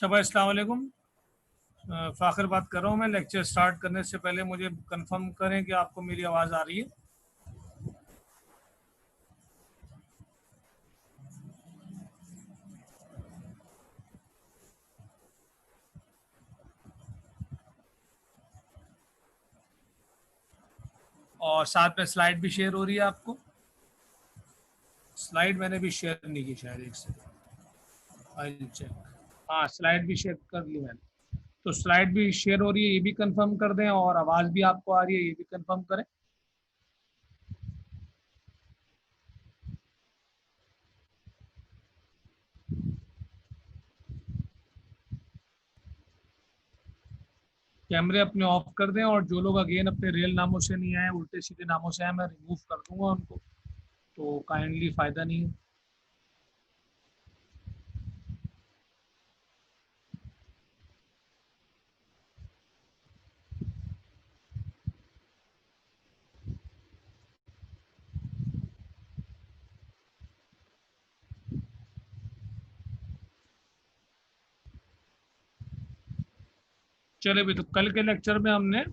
अच्छा भाई, अस्सलाम वालेकुम। फ़ाखिर बात कर रहा हूँ मैं। लेक्चर स्टार्ट करने से पहले मुझे कंफर्म करें कि आपको मेरी आवाज़ आ रही है। और साथ में स्लाइड भी शेयर हो रही है आपको। स्लाइड मैंने भी शेयर नहीं की शायद, एक से आई चेक। हाँ, स्लाइड भी शेयर कर ली मैंने। तो स्लाइड भी शेयर हो रही है, ये भी कंफर्म कर दें, और आवाज़ भी आपको आ रही है, ये भी कंफर्म करें। कैमरे अपने ऑफ कर दें, और जो लोग अगेन अपने रियल नामों से नहीं आए, उल्टे सीधे नामों से आए, मैं रिमूव कर दूंगा उनको, तो काइंडली फ़ायदा नहीं है। चले भी, तो कल के लेक्चर में हमने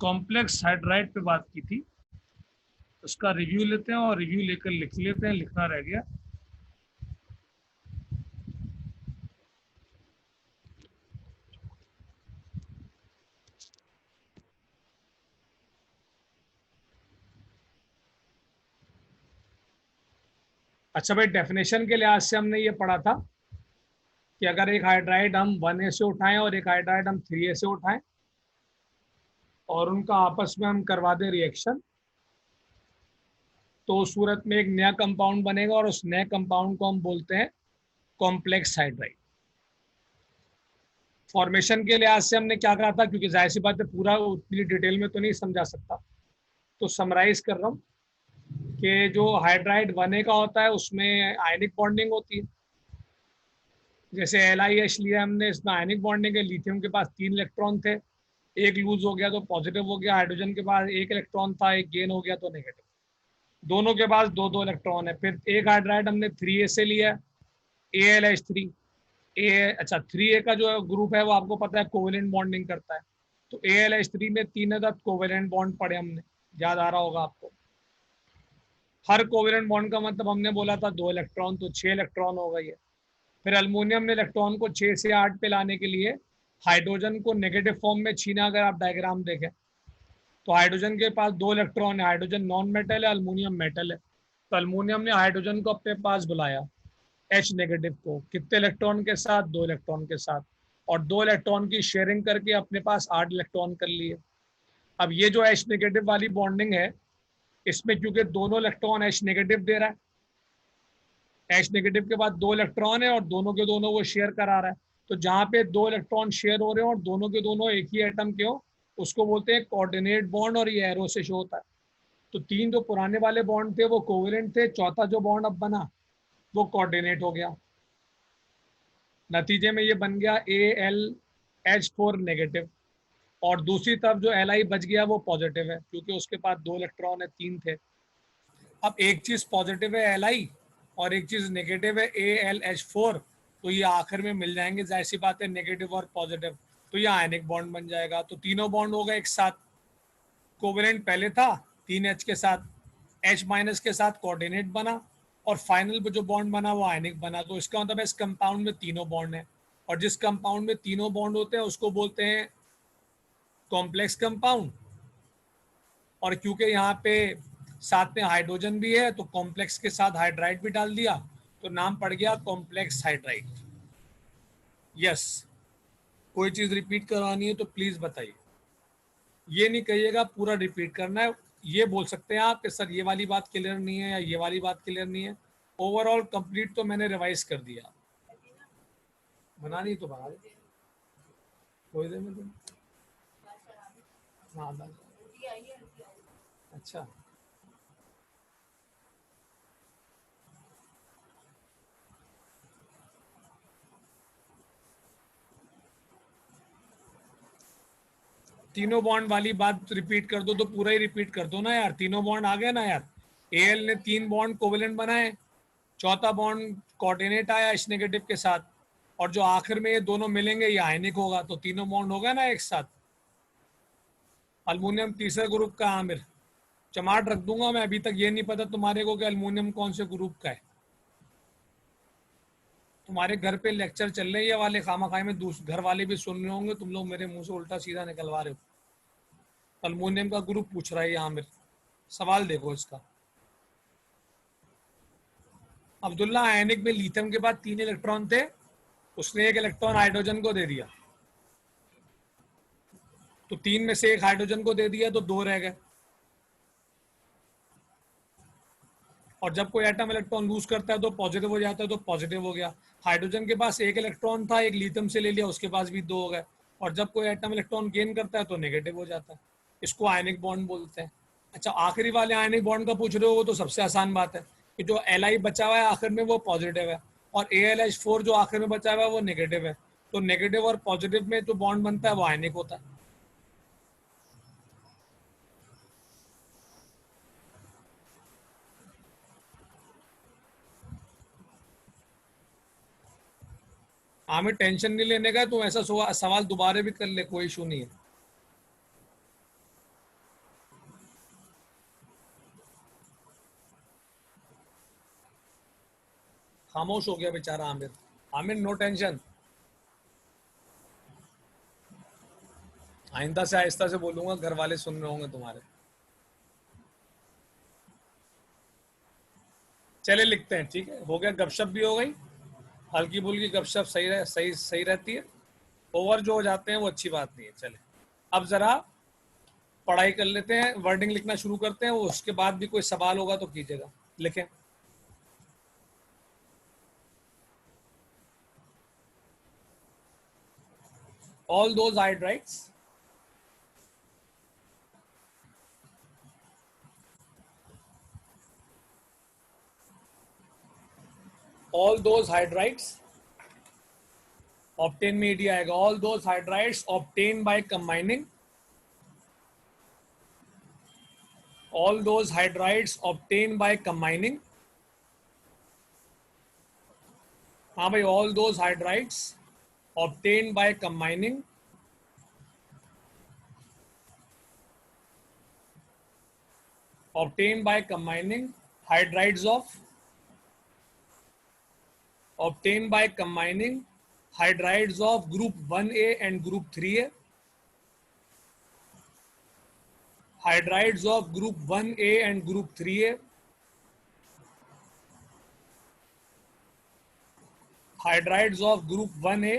कॉम्प्लेक्स हाइड्राइड पे बात की थी। उसका रिव्यू लेते हैं, और रिव्यू लेकर लिख लेते हैं, लिखना रह गया। अच्छा भाई, डेफिनेशन के लिहाज से हमने ये पढ़ा था कि अगर एक हाइड्राइड हम 1A से उठाएं और एक हाइड्राइड हम 3A से उठाएं, और उनका आपस में हम करवा दें रिएक्शन, तो उस सूरत में एक नया कंपाउंड बनेगा, और उस नए कंपाउंड को हम बोलते हैं कॉम्प्लेक्स हाइड्राइड। फॉर्मेशन के लिहाज से हमने क्या कहा था, क्योंकि जाहिर सी बात है पूरा उतनी डिटेल में तो नहीं समझा सकता, तो समराइज कर रहा हूँ कि जो हाइड्राइड 1A का होता है उसमें आयनिक बॉन्डिंग होती है। जैसे LiH लिया हमने, इसमें आयनिक बॉन्डिंग है। लिथियम के पास 3 इलेक्ट्रॉन थे, एक लूज हो गया तो पॉजिटिव हो गया। हाइड्रोजन के पास एक इलेक्ट्रॉन था, एक गेन हो गया तो नेगेटिव। दोनों के पास दो दो इलेक्ट्रॉन है। फिर एक हाइड्राइड हमने 3A से लिया, AlH3। अच्छा, 3A का जो ग्रुप है वो आपको पता है कोवेलेंट बॉन्डिंग करता है, तो AlH3 में 3 अदद कोवेलेंट बॉन्ड पड़े हमने, याद आ रहा होगा आपको। हर कोवेलेंट बॉन्ड का मतलब हमने बोला था 2 इलेक्ट्रॉन, तो 6 इलेक्ट्रॉन हो गई है। फिर अल्मोनियम ने इलेक्ट्रॉन को 6 से 8 पे लाने के लिए हाइड्रोजन को नेगेटिव फॉर्म में छीना। अगर आप डायग्राम देखें तो हाइड्रोजन के पास 2 इलेक्ट्रॉन है, हाइड्रोजन नॉन मेटल है, अल्मोनियम मेटल है। तो अल्मोनियम ने हाइड्रोजन को अपने पास बुलाया, H नेगेटिव को, कितने इलेक्ट्रॉन के साथ? 2 इलेक्ट्रॉन के साथ, और 2 इलेक्ट्रॉन की शेयरिंग करके अपने पास 8 इलेक्ट्रॉन कर लिए। अब ये जो H नेगेटिव वाली बॉन्डिंग है, इसमें क्योंकि दोनों इलेक्ट्रॉन H नेगेटिव दे रहा है, H नेगेटिव के बाद 2 इलेक्ट्रॉन है और दोनों के दोनों वो शेयर करा रहा है, तो जहां पे 2 इलेक्ट्रॉन शेयर हो रहे हो और दोनों के दोनों एक ही एटम के हो, उसको बोलते हैं कोऑर्डिनेट बॉन्ड, और ये एरो से शो होता है। तो 3 जो पुराने वाले बॉन्ड थे वो कोवेलेंट थे, चौथा जो बॉन्ड अब बना वो कोऑर्डिनेट हो गया। नतीजे में ये बन गया AlH4 नेगेटिव, और दूसरी तरफ जो Li बच गया वो पॉजिटिव है, क्योंकि उसके पास 2 इलेक्ट्रॉन है, 3 थे। अब एक चीज पॉजिटिव है Li, और एक चीज नेगेटिव है AlH4, तो ये आखिर में मिल जाएंगे, जाहिर सी बात है नेगेटिव और पॉजिटिव, तो ये आयनिक बॉन्ड बन जाएगा। तो तीनों बॉन्ड हो गए एक साथ। कोवेलेंट पहले था 3H के साथ, H माइनस के साथ कोऑर्डिनेट बना, और फाइनल जो बॉन्ड बना वो आयनिक बना। तो इसका मतलब है इस कंपाउंड में तीनों बॉन्ड है, और जिस कंपाउंड में तीनों बॉन्ड होते हैं उसको बोलते हैं कॉम्प्लेक्स कंपाउंड। और क्योंकि यहाँ पे साथ में हाइड्रोजन भी है, तो कॉम्प्लेक्स के साथ हाइड्राइड भी डाल दिया, तो नाम पड़ गया कॉम्प्लेक्स हाइड्राइड। यस, कोई चीज रिपीट करवानी है तो प्लीज बताइए, ये नहीं कहिएगा पूरा रिपीट करना है। ये बोल सकते हैं आप कि सर ये वाली बात क्लियर नहीं है, या ये वाली बात क्लियर नहीं है। ओवरऑल कंप्लीट तो मैंने रिवाइज कर दिया। बनानी तो बना दे, कोई देर में तो। हाँ, अच्छा। तीनों बॉन्ड वाली बात रिपीट कर दो तो पूरा ही रिपीट कर दो ना यार, तीनों बॉन्ड आ गए ना यार। Al ने 3 बॉन्ड कोवेलेंट बनाए, चौथा बॉन्ड कोऑर्डिनेट आया H नेगेटिव के साथ, और जो आखिर में ये दोनों मिलेंगे ये आयनिक होगा, तो तीनों बॉन्ड हो गए ना एक साथ। अल्मोनियम तीसरे ग्रुप का। आमिर चमाट रख दूंगा मैं, अभी तक ये नहीं पता तुम्हारे को कि अल्मोनियम कौन से ग्रुप का है। तुम्हारे घर पे लेक्चर चल रहे हैं ये वाले, खामा खाई में घर वाले भी सुन रहे होंगे, तुम लोग मेरे मुंह से उल्टा सीधा निकलवा रहे हो। अल्मोनियम का ग्रुप पूछ रहा है ये आमिर, सवाल देखो इसका। अब्दुल्ला आयनिक में लिथियम के बाद 3 इलेक्ट्रॉन थे, उसने 1 इलेक्ट्रॉन हाइड्रोजन को दे दिया, तो 3 में से 1 हाइड्रोजन को दे दिया, तो 2 रह गए। और जब कोई एटम इलेक्ट्रॉन लूज करता है तो पॉजिटिव हो जाता है, तो पॉजिटिव हो गया। हाइड्रोजन के पास 1 इलेक्ट्रॉन था, 1 लिथियम से ले लिया, उसके पास भी 2 हो गए। और जब कोई एटम इलेक्ट्रॉन गेन करता है तो नेगेटिव हो जाता है। इसको आयनिक बॉन्ड बोलते हैं। अच्छा, आखिरी वाले आयनिक बॉन्ड का पूछ रहे हो, वो तो सबसे आसान बात है कि जो Li बचा हुआ है आखिर में वो पॉजिटिव है, और AlH4 जो आखिर में बचा हुआ है वो नेगेटिव है। तो नेगेटिव और पॉजिटिव में जो बॉन्ड बनता है वो आयनिक होता है। हमें टेंशन नहीं लेने का, तो ऐसा सवाल दोबारा भी कर ले, कोई इशू नहीं है। खामोश हो गया बेचारा आमिर। आमिर नो टेंशन, आइंदा से आहिस्ता से बोलूंगा, घर वाले सुन रहे होंगे तुम्हारे। चले लिखते हैं, ठीक है, हो गया, गपशप भी हो गई, हल्की फुल्की गपशप सही रहती है। ओवर जो हो जाते हैं वो अच्छी बात नहीं है। चले अब जरा पढ़ाई कर लेते हैं, वर्डिंग लिखना शुरू करते हैं, उसके बाद भी कोई सवाल होगा तो कीजिएगा। लिखें। All those hydrides all those hydrides obtained में ed आएगा। all those hydrides obtained by combining, all those hydrides obtained by combining, हाँ भाई, all those hydrides obtained by combining, obtained by combining hydrides of, obtained by combining hydrides of group 1a and group 3a, hydrides of group 1a and group 3a, hydrides of group 1a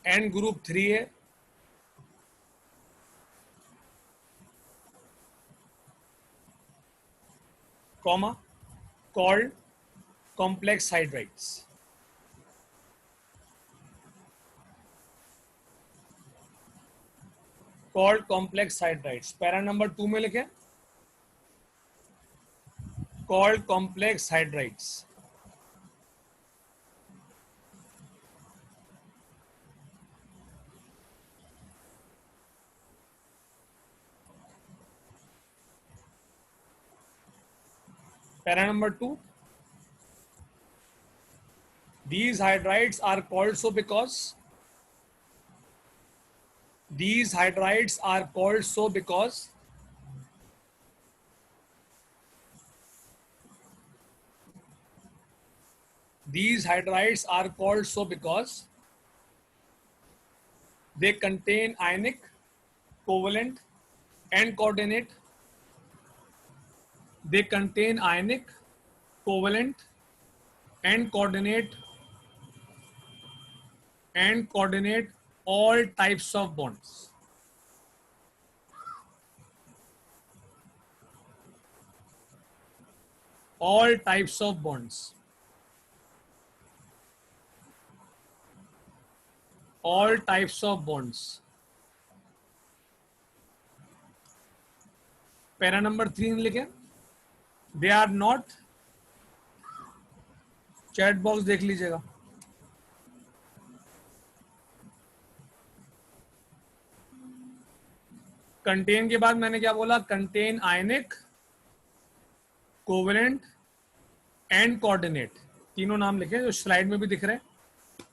and group 3a, comma, called complex hydrides. Called complex hydrides. Para number 2 में लिखें, called complex hydrides. Para number 2, these hydrides are called so because, these hydrides are called so because, these hydrides are called so because they contain ionic, covalent and coordinate, they contain ionic, covalent and coordinate all types of bonds. All types of bonds. All types of bonds. Para number 3 लिखें, they are not, chat box देख लीजिएगा, contain के बाद मैंने क्या बोला, contain ionic, covalent and coordinate, तीनों नाम लिखे जो स्लाइड में भी दिख रहे हैं।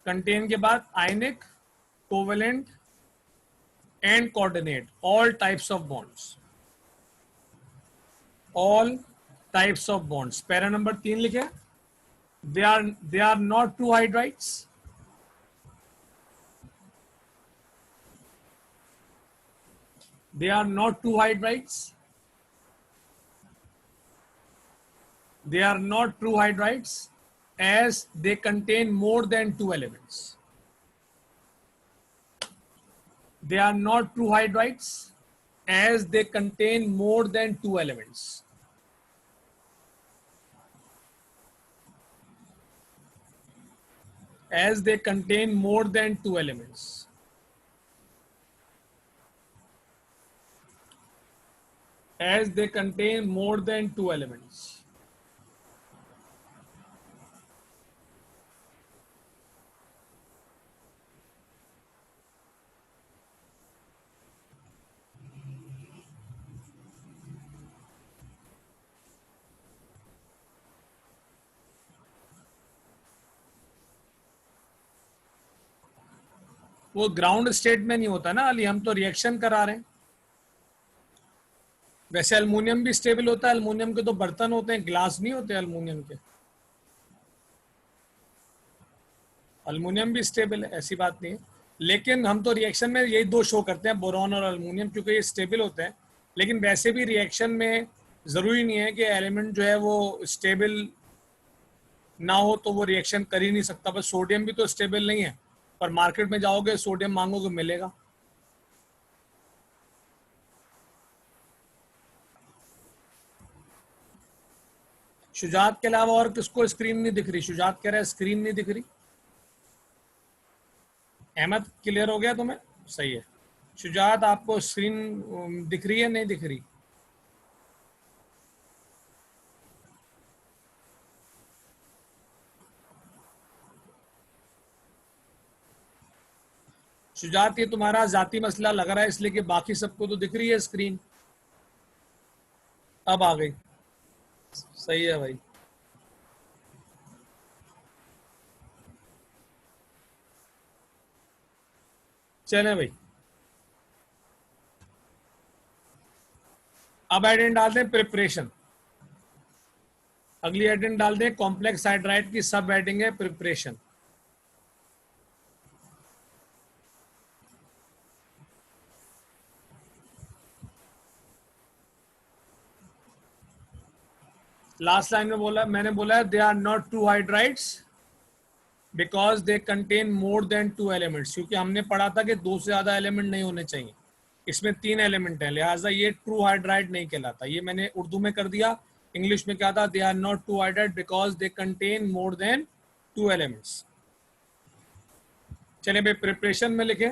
कंटेन के बाद ionic, covalent and coordinate, all types of bonds, all types of bonds. Para number 3 लिखे, they are not to hydrides, they are not two hydrides, they are not true hydrides as they contain more than two elements. They are not true hydrides as they contain more than two elements. As they contain more than two elements. As they contain more than two elements. वो ground state में नहीं होता ना अली, हम तो reaction करा रहे हैं। वैसे अल्मुनियम भी स्टेबल होता है, अल्मुनियम के तो बर्तन होते हैं, ग्लास नहीं होते अल्मुनियम के। अल्मुनियम भी स्टेबल है, ऐसी बात नहीं है, लेकिन हम तो रिएक्शन में यही दो शो करते हैं, बोरॉन और अल्मुनियम, क्योंकि ये स्टेबल होते हैं। लेकिन वैसे भी रिएक्शन में ज़रूरी नहीं है कि एलिमेंट जो है वो स्टेबल ना हो तो वो रिएक्शन कर ही नहीं सकता। बस सोडियम भी तो स्टेबल नहीं है, पर मार्केट में जाओगे सोडियम मांगोगे मिलेगा। शुजात के अलावा और किसको स्क्रीन नहीं दिख रही? शुजात कह रहा है स्क्रीन नहीं दिख रही। अहमद क्लियर हो गया तुम्हें? सही है। शुजात आपको स्क्रीन दिख रही है नहीं दिख रही? शुजात ये तुम्हारा जाती मसला लग रहा है इसलिए कि बाकी सबको तो दिख रही है स्क्रीन। अब आ गई, सही है भाई। चले भाई, अब हेडिंग डाल दें प्रिपरेशन। अगली हेडिंग डाल दें कॉम्प्लेक्स हाइड्राइड की, सब हेडिंग है प्रिपरेशन। लास्ट लाइन में बोला, मैंने बोला they are not to hydrides because they contain more than two elements, क्योंकि हमने पढ़ा था कि दो से ज्यादा एलिमेंट नहीं होने चाहिए। इसमें 3 एलिमेंट है, लिहाजा ये ट्रू हाइड्राइड नहीं कहलाता। ये मैंने उर्दू में कर दिया, इंग्लिश में क्या था? They are not true hydride because they contain more than 2 elements. चलिए भाई प्रिपरेशन में लिखे।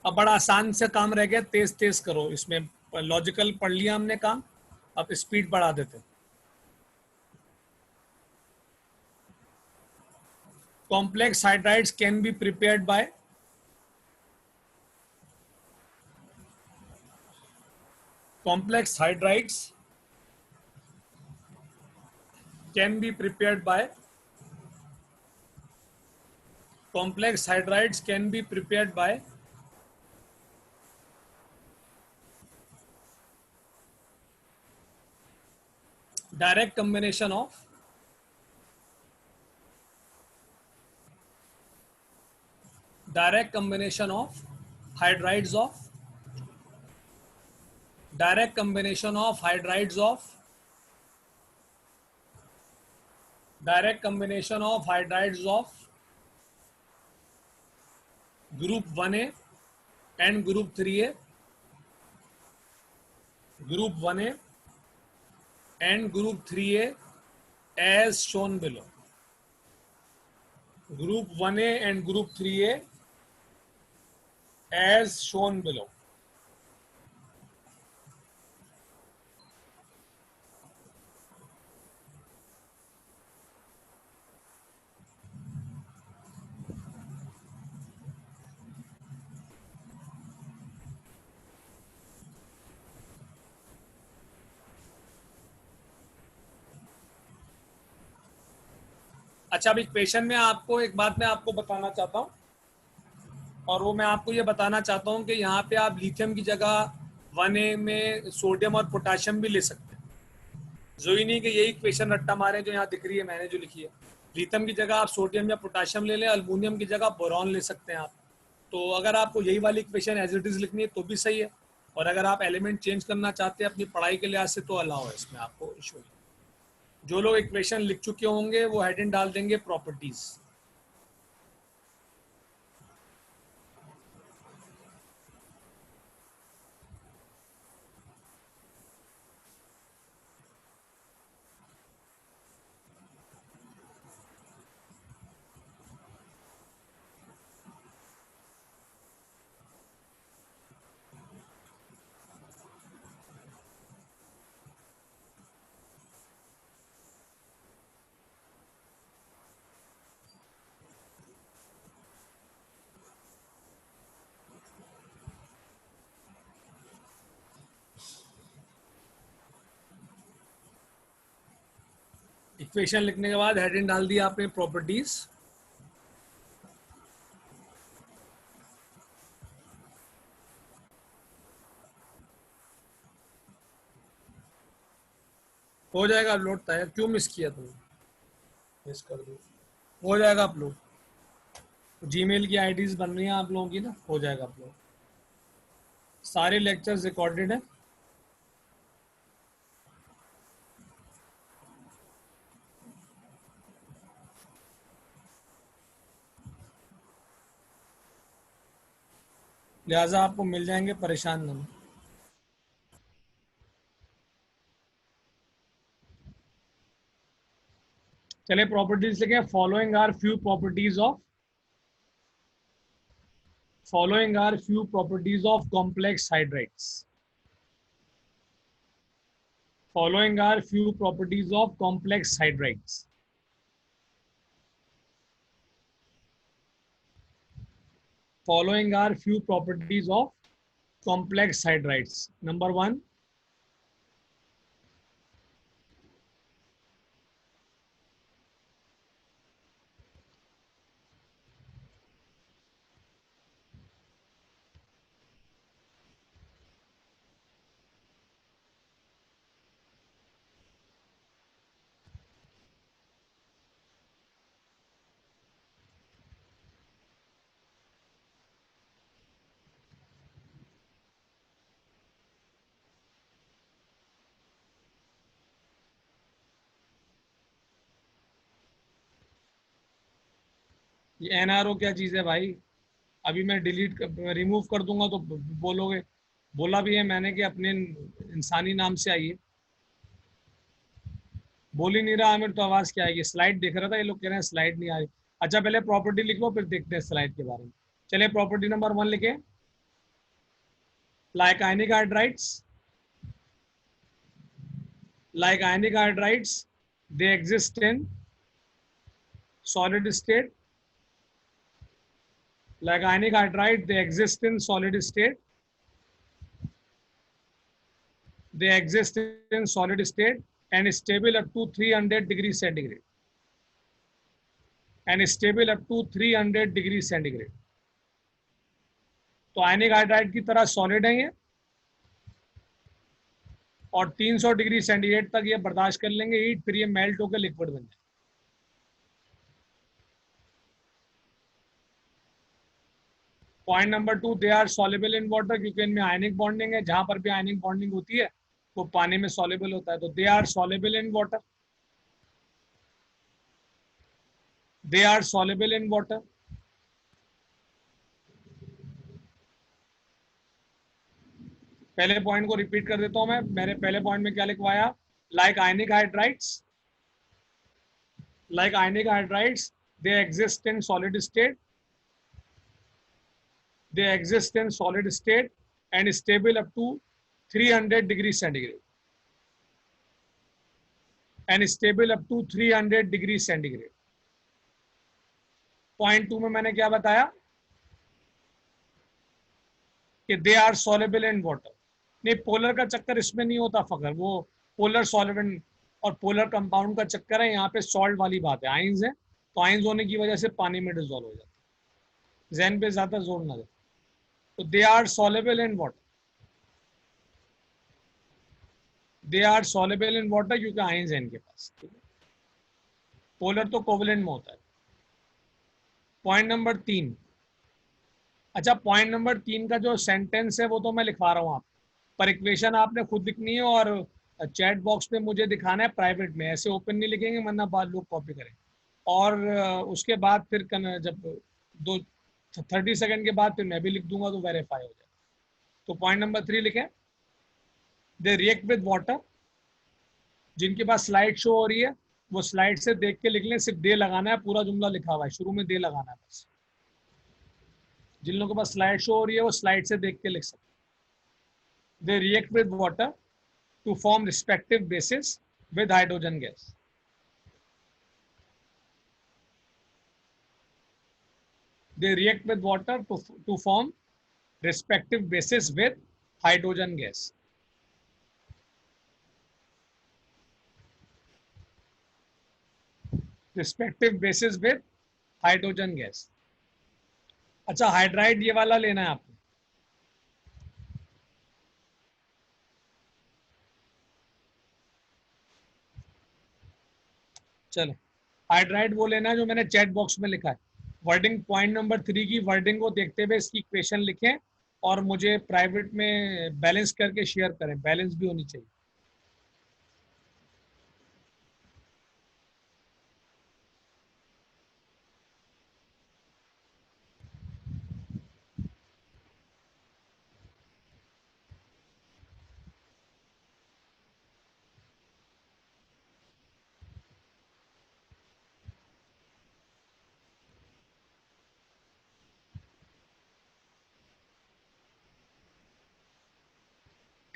अब बड़ा आसान से काम रह गया, तेज तेज करो। इसमें लॉजिकल पढ़ लिया हमने काम, अब स्पीड बढ़ा देते हैं। Complex hydrides can be prepared by complex hydrides can be prepared by complex hydrides can be prepared by direct combination of hydrides of direct combination of hydrides of direct combination of hydrides of group 1A and group 3A, group 1A and group 3A as shown below. Group 1A and group 3A as shown below. अच्छा, अब equation में आपको एक बात मैं आपको बताना चाहता हूँ, और वो मैं आपको ये बताना चाहता हूँ कि यहाँ पे आप लिथियम की जगह 1A में सोडियम और पोटाशियम भी ले सकते हैं। जरूरी नहीं कि यही इक्वेशन रट्टा मारे जो यहाँ दिख रही है मैंने जो लिखी है। लिथियम की जगह आप सोडियम या पोटाशियम ले लें, अल्मोनियम की जगह बोरॉन ले सकते हैं आप। तो अगर आपको यही वाली इक्वेशन एज इट इज लिखनी है तो भी सही है, और अगर आप एलिमेंट चेंज करना चाहते हैं अपनी पढ़ाई के लिहाज से तो अलाउ है, इसमें आपको इशू नहीं। जो लोग इक्वेशन लिख चुके होंगे वो हेडिंग डाल देंगे प्रॉपर्टीज। इक्वेशन लिखने के बाद हेडिंग डाल दिया आपने प्रॉपर्टीज। हो जाएगा अपलोड। तैयार क्यों मिस किया तुमने? मिस कर दो, हो जाएगा अपलोड। जीमेल की आईडीज बन रही हैं आप लोगों की ना, हो जाएगा अपलोड। सारे लेक्चर्स रिकॉर्डेड हैं। लिहाजा आपको मिल जाएंगे, परेशान नहीं। चलिए प्रॉपर्टीज लिखे। Following are few properties of complex hydrides. Following are few properties of complex hydrides. Following are few properties of complex hydrides. Number one, ये एनआरओ क्या चीज़ है भाई? अभी मैं रिमूव कर दूंगा तो बोलोगे। बोला भी है मैंने कि अपने इंसानी नाम से आइए। बोल ही नहीं रहा आमिर तो आवाज़ क्या आएगी? स्लाइड देख रहा था, ये लोग कह रहे हैं स्लाइड नहीं आ रही। अच्छा पहले प्रॉपर्टी लिख लो, फिर देखते हैं स्लाइड के बारे में। चलिए प्रॉपर्टी नंबर 1 लिखे। Like ionic hydrides, they exist in solid state. Like ionic hydride, they exist in solid state. They exist in solid state and stable up to 300 degrees centigrade. And stable up to 300 degrees centigrade. तो आयनिक hydride की तरह solid है ये, और 300 degree centigrade तक ये बर्दाश्त कर लेंगे हीट, फिर ये मेल्ट होकर लिक्विड बन जाए। Point number 2, they are soluble in water, क्योंकि इनमें आयनिक बॉन्डिंग है। जहां पर भी आयनिक बॉन्डिंग होती है वो पानी में सॉल्युबल होता है। तो they are soluble in water, they are soluble in water. पहले पॉइंट को रिपीट कर देता हूं मैं। मैंने पहले पॉइंट में क्या लिखवाया? Like ionic hydrides, they exist in solid state, and stable up to 300 degrees centigrade, point 2 में मैंने क्या बताया कि they are soluble in water. नहीं, पोलर का चक्कर इसमें नहीं होता फकर, वो पोलर सॉल्वेंट और पोलर कंपाउंड का चक्कर है। यहाँ पे सॉल्ट वाली बात है, आइंस है तो आयंस होने की वजह से पानी में डिजोल्व हो जाता है। जहन पे ज्यादा जोर ना दे। तो they are soluble in water, they are soluble in water क्योंकि आयंस है इनके पास। ठीक है, पोलर तो कोवलेंट में होता है। Point number 3। अच्छा, पॉइंट नंबर 3 का जो सेंटेंस है वो तो मैं लिखवा रहा हूँ आप पर, इक्वेशन आपने खुद लिखनी है और चैट बॉक्स पे मुझे दिखाना है प्राइवेट में, ऐसे ओपन नहीं लिखेंगे वरना बाद लोग कॉपी करें। और उसके बाद फिर जब दो 30 सेकंड के बाद फिर मैं भी लिख दूंगा तो वेरीफाई हो जाए। तो पॉइंट नंबर 3 लिखें, दे रिएक्ट विद वाटर। जिनके पास स्लाइड शो हो रही है वो स्लाइड से देख के लिख लें, सिर्फ दे लगाना है, पूरा जुमला लिखा हुआ है, शुरू में दे लगाना है बस। जिन लोगों के पास स्लाइड शो हो रही है वो स्लाइड से देख के लिख सकते। They react with water to form respective bases with hydrogen gas. They react with water to form respective bases with hydrogen gas. Respective bases with hydrogen gas. अच्छा, हाइड्राइड ये वाला लेना है आपको। चलो, हाइड्राइड वो लेना है जो मैंने चैट बॉक्स में लिखा है। वर्डिंग पॉइंट नंबर 3 की वर्डिंग को देखते हुए इसकी इक्वेशन लिखें और मुझे प्राइवेट में बैलेंस करके शेयर करें, बैलेंस भी होनी चाहिए।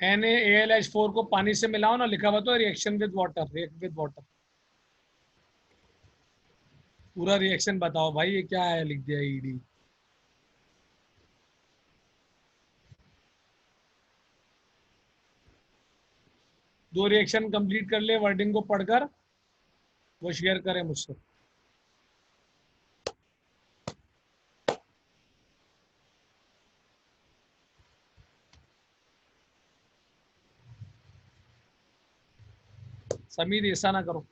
NaAlH4 को पानी से मिलाओ ना, लिखा हुआ तो reaction with water, react with water. पूरा रिएक्शन बताओ भाई, ये क्या है लिख दिया ईडी। दो रिएक्शन कंप्लीट कर ले, वर्डिंग को पढ़कर वो शेयर करें मुझसे। समीर ऐसा ना करो।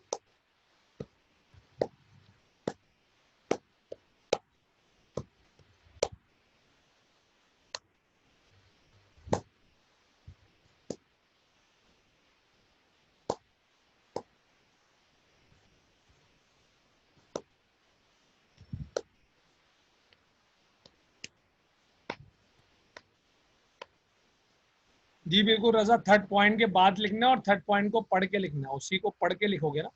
जी बिल्कुल रजा, थर्ड पॉइंट के बाद लिखना और थर्ड पॉइंट को पढ़ के लिखना, उसी को पढ़ के लिखोगे ना।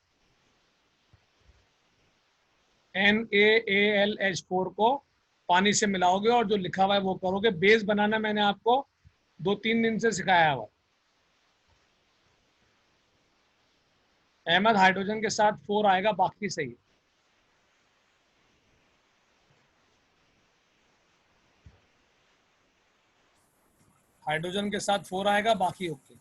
NaAlH4 को पानी से मिलाओगे और जो लिखा हुआ है वो करोगे। बेस बनाना मैंने आपको 2-3 दिन से सिखाया हुआ। अहमद, हाइड्रोजन के साथ 4 आएगा, बाकी सही है। हाइड्रोजन के साथ 4 आएगा, बाकी ओके।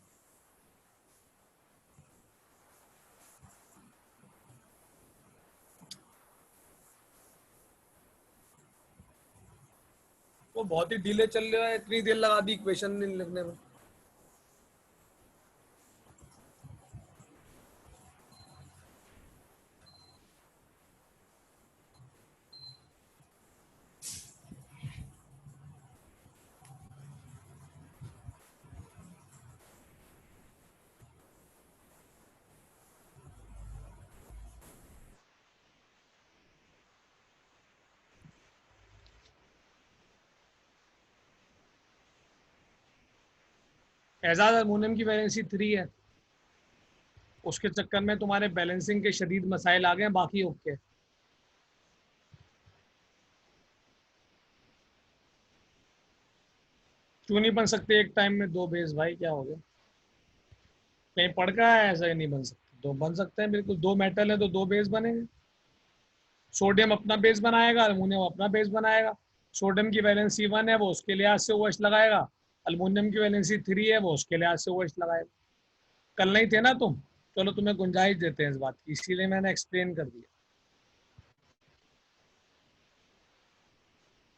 वो बहुत ही डिले चल रहा है, इतनी देर लगा दी इक्वेशन लिखने में। एजाज, अल्मोनियम की वैलेंसी 3 है, उसके चक्कर में तुम्हारे बैलेंसिंग के शदीद मसाइल आ गए, बाकी ओके। क्यों नहीं बन सकते एक टाइम में 2 बेस भाई, क्या हो गया? कहीं पढ़ का है ऐसा ही नहीं बन सकते? दो बन सकते हैं बिल्कुल, 2 मेटल है तो 2 बेस बनेंगे। सोडियम अपना बेस बनाएगा, अल्मोनियम अपना बेस बनाएगा। सोडियम की वैलेंसी 1 है, वो उसके लिहाज से OH लगाएगा। अल्मोनियम की वैलेंसी 3 है, वो उसके लिहाज से OH लगाएगा। कल नहीं थे ना तुम? चलो तुम्हें गुंजाइश देते हैं इस बात की, इसीलिए मैंने एक्सप्लेन कर दिया।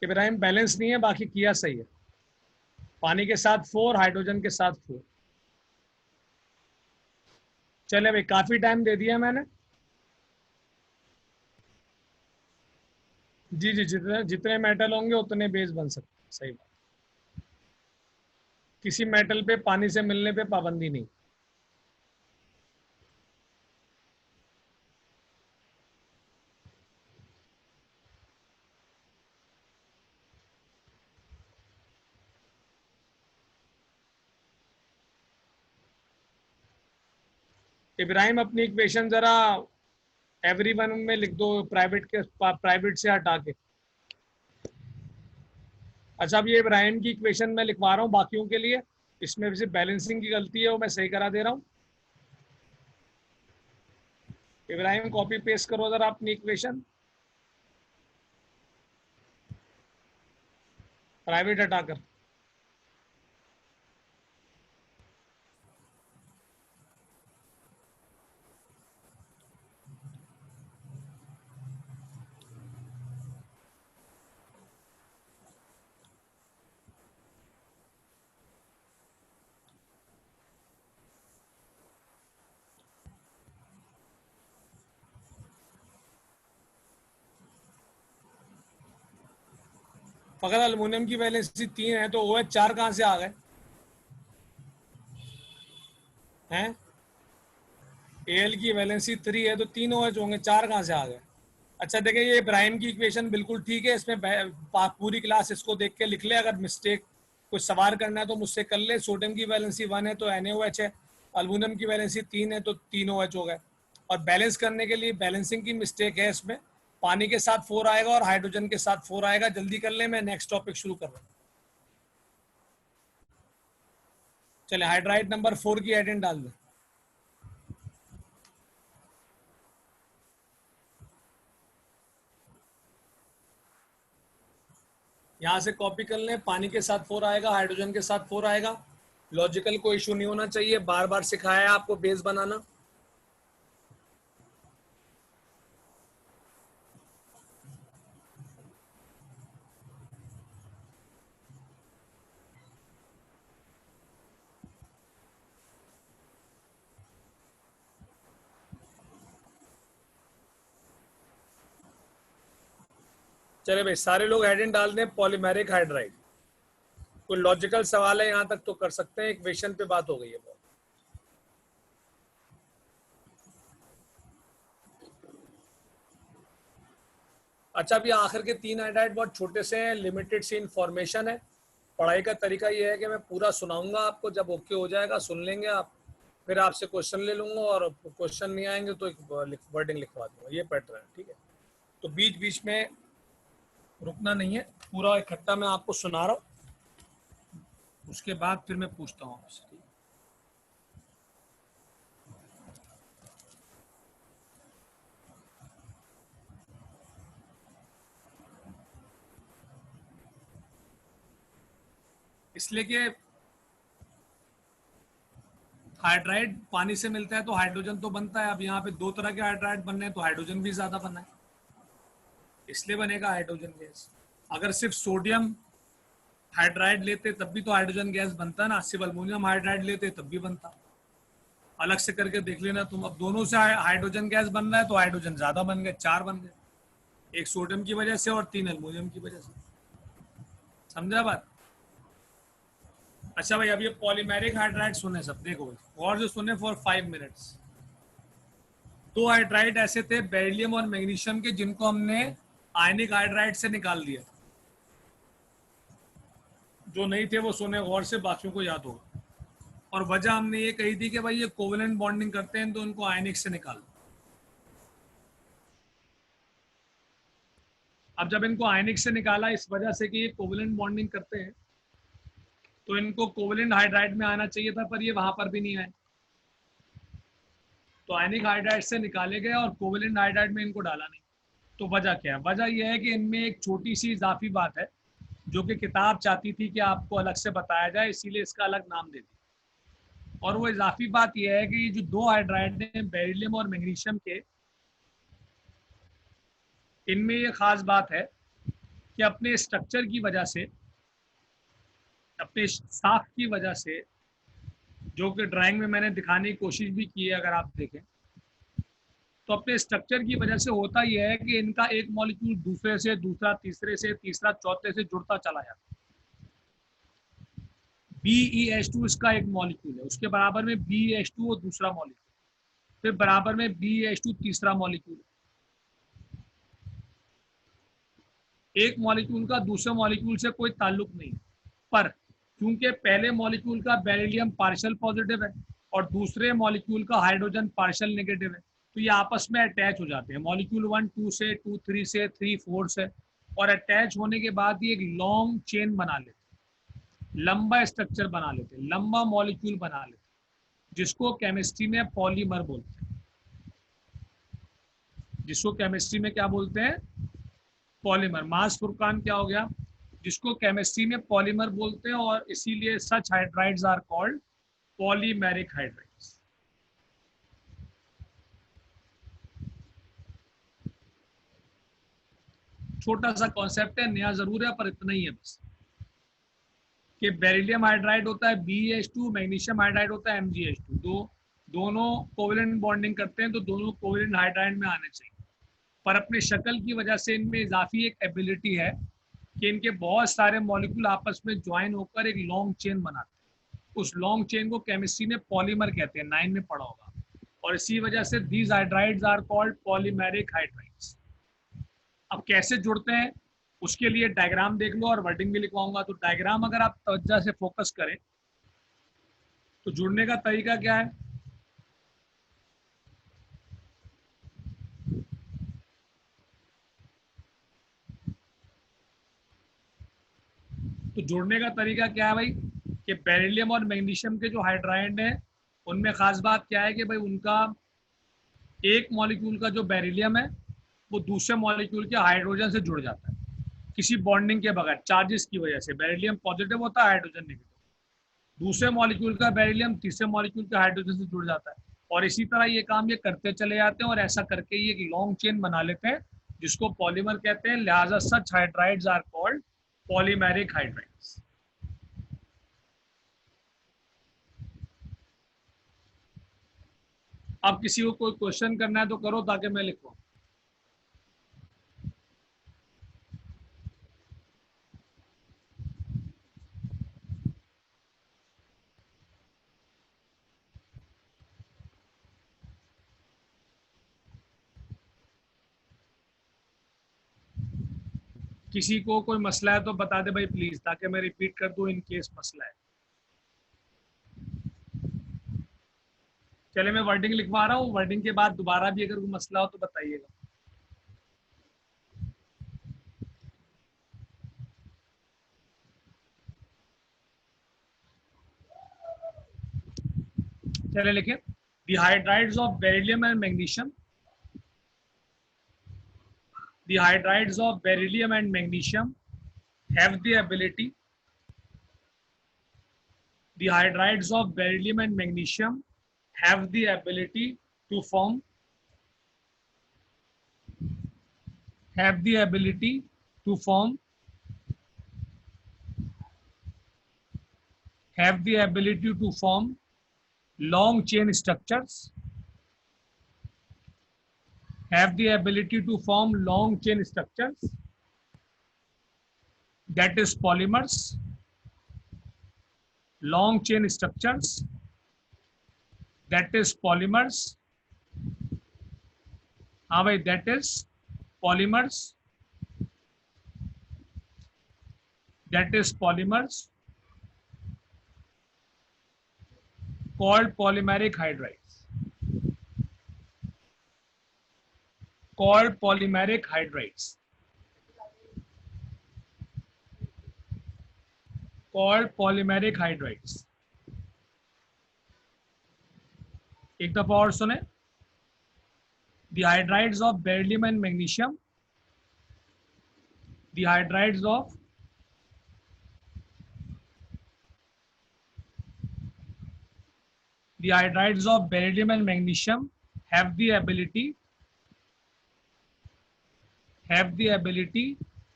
इब्राहिम बैलेंस नहीं है, बाकी किया सही है। पानी के साथ 4, हाइड्रोजन के साथ 4। चले भाई, काफी टाइम दे दिया मैंने। जी जी, जितने जितने मेटल होंगे उतने बेस बन सकते हैं, सही बात। किसी मेटल पे पानी से मिलने पे पाबंदी नहीं। इब्राहिम अपनी इक्वेशन जरा एवरी वन में लिख दो, प्राइवेट से हटा के। अच्छा, अब ये इब्राहिम की इक्वेशन मैं लिखवा रहा हूँ बाकियों के लिए। इसमें सिर्फ बैलेंसिंग की गलती है, वो मैं सही करा दे रहा हूँ। इब्राहिम कॉपी पेस्ट करो जरा अपनी इक्वेशन, प्राइवेट हटाकर। अगर अल्मोनियम की वैलेंसी 3 है तो OH 4 कहाँ से आ गए हैं? Al की वैलेंसी 3 है तो 3 OH होंगे, 4 कहाँ से आ गए? अच्छा देखिए, ये इब्राहिम की इक्वेशन बिल्कुल ठीक है, इसमें पूरी क्लास इसको देख के लिख ले। अगर मिस्टेक कुछ सवाल करना है तो मुझसे कर ले। सोडियम की वैलेंसी 1 है तो NaOH है, अल्मोनियम की वैलेंसी 3 है तो 3 OH हो गए। और बैलेंस करने के लिए बैलेंसिंग की मिस्टेक है इसमें, पानी के साथ 4 आएगा और हाइड्रोजन के साथ 4 आएगा। जल्दी कर ले, मैं नेक्स्ट टॉपिक शुरू कर रहा हूँ। चले, हाइड्राइड नंबर 4 की एडेंट डाल दें। यहाँ से कॉपी कर लें, पानी के साथ 4 आएगा, हाइड्रोजन के साथ 4 आएगा। लॉजिकल कोई इशू नहीं होना चाहिए, बार बार सिखाया है आपको बेस बनाना। चले भाई, सारे लोग एडेंट डाल दें। Polymeric hydride. कोई लॉजिकल सवाल है यहाँ तक तो कर सकते हैं, इक्वेशन पे बात हो गई है बहुत। अच्छा, अब ये आखिर के 3 हाइड्राइड बहुत छोटे से हैं, लिमिटेड सी इंफॉर्मेशन है। पढ़ाई का तरीका ये है कि मैं पूरा सुनाऊंगा आपको, जब ओके हो जाएगा सुन लेंगे आप, फिर आपसे क्वेश्चन ले लूंगा, और क्वेश्चन नहीं आएंगे तो एक वर्डिंग लिखवा दूंगा। ये पैटर्न है, ठीक है? तो बीच बीच में रुकना नहीं है, पूरा इकट्ठा मैं आपको सुना रहा हूँ, उसके बाद फिर मैं पूछता हूँ आपसे। इसलिए कि हाइड्राइड पानी से मिलता है तो हाइड्रोजन तो बनता है। अब यहाँ पे 2 तरह के हाइड्राइड बनने हैं तो हाइड्रोजन भी ज्यादा बना है, इसलिए बनेगा हाइड्रोजन गैस। अगर सिर्फ सोडियम हाइड्राइड लेते तब भी तो हाइड्रोजन गैस बनता ना, सिर्फ अल्मोनियम हाइड्राइड लेते तब भी बनता। अलग से करके देख लेना तुम। अब दोनों से हाइड्रोजन गैस बन रहा है तो हाइड्रोजन ज्यादा बन गए, 4 बन गए, 1 सोडियम की वजह से और 3 अल्मोनियम की वजह से। समझा बात? अच्छा भाई, अब ये पॉलीमेरिक हाइड्राइड सुने सब, देखो और जो सुने फॉर 5 मिनट्स। 2 हाइड्राइड ऐसे थे, बेरिलियम और मैग्नीशियम के, जिनको हमने आयनिक हाइड्राइड से निकाल दिया। जो नहीं थे वो सुने गौर से, बाकियों को याद होगा। और वजह हमने ये कही थी कि भाई ये कोवेलेंट बॉन्डिंग करते हैं तो उनको आयनिक से निकाल। अब जब इनको आयनिक से निकाला इस वजह से कि ये कोवेलेंट बॉन्डिंग करते हैं, तो इनको कोवेलेंट हाइड्राइड में आना चाहिए था, पर ये वहां पर भी नहीं आए। तो आयनिक हाइड्राइड से निकाले गए और कोवेलेंट हाइड्राइड में इनको डाला नहीं। तो वजह क्या है? वजह यह है कि इनमें एक छोटी सी इजाफी बात है, जो कि किताब चाहती थी कि आपको अलग से बताया जाए, इसीलिए इसका अलग नाम दे दिया। और वो इजाफी बात यह है कि ये जो 2 हाइड्राइड हैं बेरिलियम और मैग्नीशियम के, इनमें ये खास बात है कि अपने स्ट्रक्चर की वजह से, अपने साख की वजह से, जो कि ड्राइंग में मैंने दिखाने की कोशिश भी की है अगर आप देखें, तो अपने स्ट्रक्चर की वजह से होता यह है कि इनका एक मॉलिक्यूल दूसरे से, दूसरा तीसरे से, तीसरा चौथे से जुड़ता चला जाता है। BeH2 इसका एक मॉलिक्यूल है, उसके बराबर में BeH2 वो दूसरा मॉलिक्यूल, फिर बराबर में BeH2 तीसरा मॉलिक्यूल। एक मॉलिक्यूल का दूसरे मॉलिक्यूल से कोई ताल्लुक नहीं, पर क्योंकि पहले मॉलिक्यूल का बेरिलियम पार्शियल पॉजिटिव है और दूसरे मॉलिक्यूल का हाइड्रोजन पार्शियल नेगेटिव है, तो ये आपस में अटैच हो जाते हैं। मॉलिक्यूल 1 2 से, 2 3 से, 3 4 से, और अटैच होने के बाद ये एक लॉन्ग चेन बना लेते हैं, लंबा स्ट्रक्चर बना लेते हैं, लंबा मॉलिक्यूल बना लेते हैं, जिसको केमिस्ट्री में पॉलीमर बोलते हैं। जिसको केमिस्ट्री में क्या बोलते हैं? पॉलीमर। मास फुरकान क्या हो गया? जिसको केमिस्ट्री में पॉलीमर बोलते हैं, और इसीलिए such hydrides are called polymeric hydrides. छोटा सा कॉन्सेप्ट है, नया जरूर है, पर इतना ही है बस कि बेरिलियम हाइड्राइड होता है BeH2, मैग्नीशियम हाइड्राइड होता है MgH2। दोनों कोवेलेंट बॉन्डिंग करते हैं, तो दोनों कोवेलेंट हाइड्राइड में आने चाहिए, पर अपने शक्ल की वजह से इनमें इजाफी एक एबिलिटी है कि इनके बहुत सारे मॉलिक्यूल आपस में ज्वाइन होकर एक लॉन्ग चेन बनाते हैं। उस लॉन्ग चेन को केमिस्ट्री में पॉलीमर कहते हैं, 9 में पढ़ा होगा। और इसी वजह से these hydrides are called polymeric hydrides. अब कैसे जुड़ते हैं उसके लिए डायग्राम देख लो, और वर्डिंग भी लिखवाऊंगा। तो डायग्राम अगर आप तवज्जो से फोकस करें तो जुड़ने का तरीका क्या है? तो जुड़ने का तरीका क्या है भाई? कि बेरिलियम और मैग्नीशियम के जो हाइड्राइड हैं, उनमें खास बात क्या है कि भाई उनका एक मॉलिक्यूल का जो बेरिलियम है वो दूसरे मॉलिक्यूल के हाइड्रोजन से जुड़ जाता है, किसी बॉन्डिंग के बगैर, चार्जेस की वजह से। बेरिलियम पॉजिटिव होता है, हाइड्रोजन नेगेटिव। दूसरे मॉलिक्यूल का बेरिलियम तीसरे मॉलिक्यूल के हाइड्रोजन से जुड़ जाता है, और इसी तरह ये काम ये करते चले जाते हैं, और ऐसा करके ये एक लॉन्ग चेन बना लेते हैं, जिसको पॉलीमर कहते हैं। लिहाजा such hydrides are called polymeric hydrides. अब किसी को कोई क्वेश्चन करना है तो करो, ताकि मैं लिखूं। किसी को कोई मसला है तो बता दे भाई प्लीज, ताकि मैं रिपीट कर दूं इन केस मसला है। चले मैं वर्डिंग लिखवा रहा हूँ, वर्डिंग के बाद दोबारा भी अगर कोई मसला हो तो बताइएगा। चले लिखे, the hydrides of beryllium and magnesium, the hydrides of beryllium and magnesium have the ability, the hydrides of beryllium and magnesium have the ability to form, have the ability to form, have the ability to form long chain structures, have the ability to form long chain structures, that is polymers, long chain structures, that is polymers. हाँ भाई, that is polymers, that is polymers called polymeric hydrides, called polymeric hydrides, called polymeric hydrides. एक दफा और सुने, the hydrides of beryllium and magnesium, the hydrides of beryllium and magnesium have the ability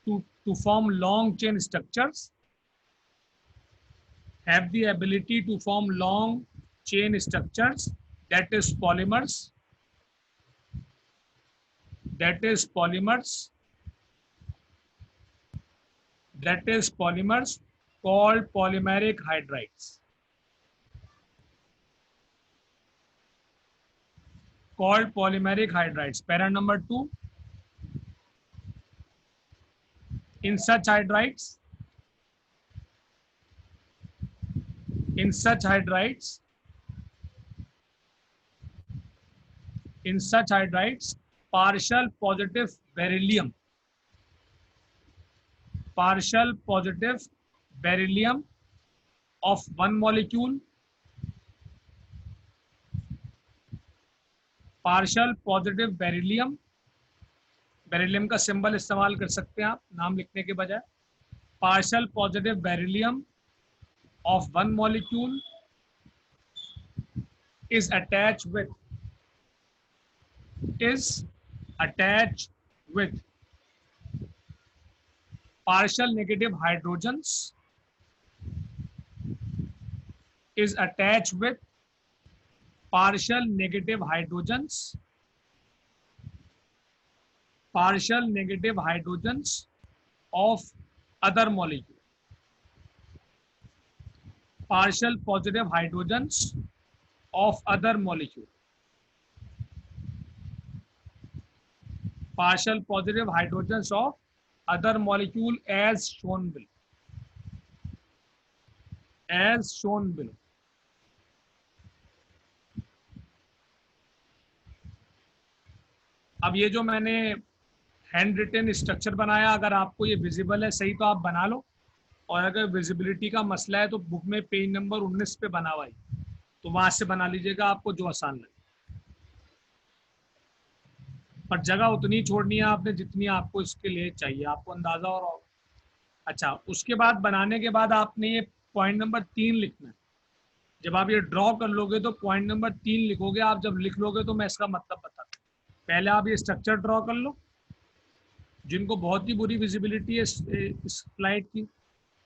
to to form long chain structures, have the ability to form long chain structures, that is polymers, that is polymers, that is polymers called polymeric hydrides, called polymeric hydrides. Para number 2, in such hydrides, in such hydrides, in such hydrides, partial positive beryllium, partial positive beryllium of one molecule, partial positive beryllium, beryllium का symbol इस्तेमाल कर सकते हैं आप नाम लिखने के बजाय, partial positive beryllium of one molecule is attached with partial negative hydrogens, is attached with partial negative hydrogens, partial negative hydrogens of other molecule, partial positive hydrogens of other molecule, partial positive hydrogens of other molecule as shown below, as shown below. अब ये जो मैंने hand written structure बनाया, अगर आपको ये visible है सही तो आप बना लो, और अगर विजिबिलिटी का मसला है तो बुक में पेज नंबर 19 पे बना हुआ है, तो वहां से बना लीजिएगा, आपको जो आसान लगे। पर जगह उतनी छोड़नी है आपने जितनी आपको इसके लिए चाहिए, आपको अंदाजा और अच्छा। उसके बाद बनाने के बाद आपने ये पॉइंट नंबर 3 लिखना है। जब आप ये ड्रॉ कर लोगे तो पॉइंट नंबर 3 लिखोगे। आप जब लिख लोगे तो मैं इसका मतलब बताता हूँ। पहले आप ये स्ट्रक्चर ड्रॉ कर लो, जिनको बहुत ही बुरी विजिबिलिटी है इस स्लाइड की,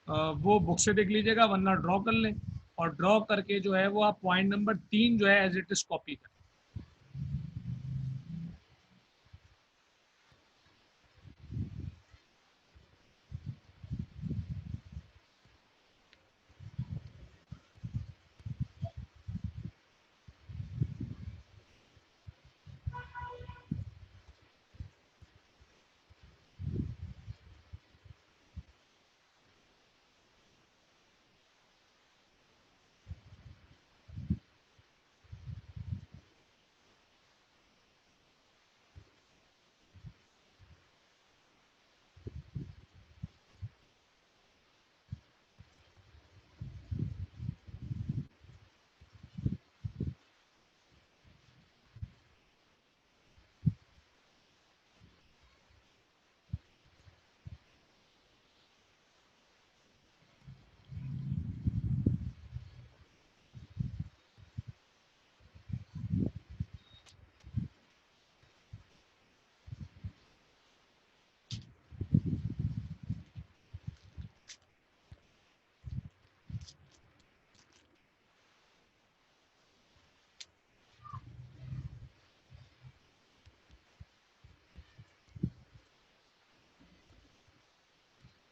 वो बुक से देख लीजिएगा, वरना ड्रॉ कर लें, और ड्रॉ करके जो है वो आप पॉइंट नंबर 3 जो है एज इट इज कॉपी करें।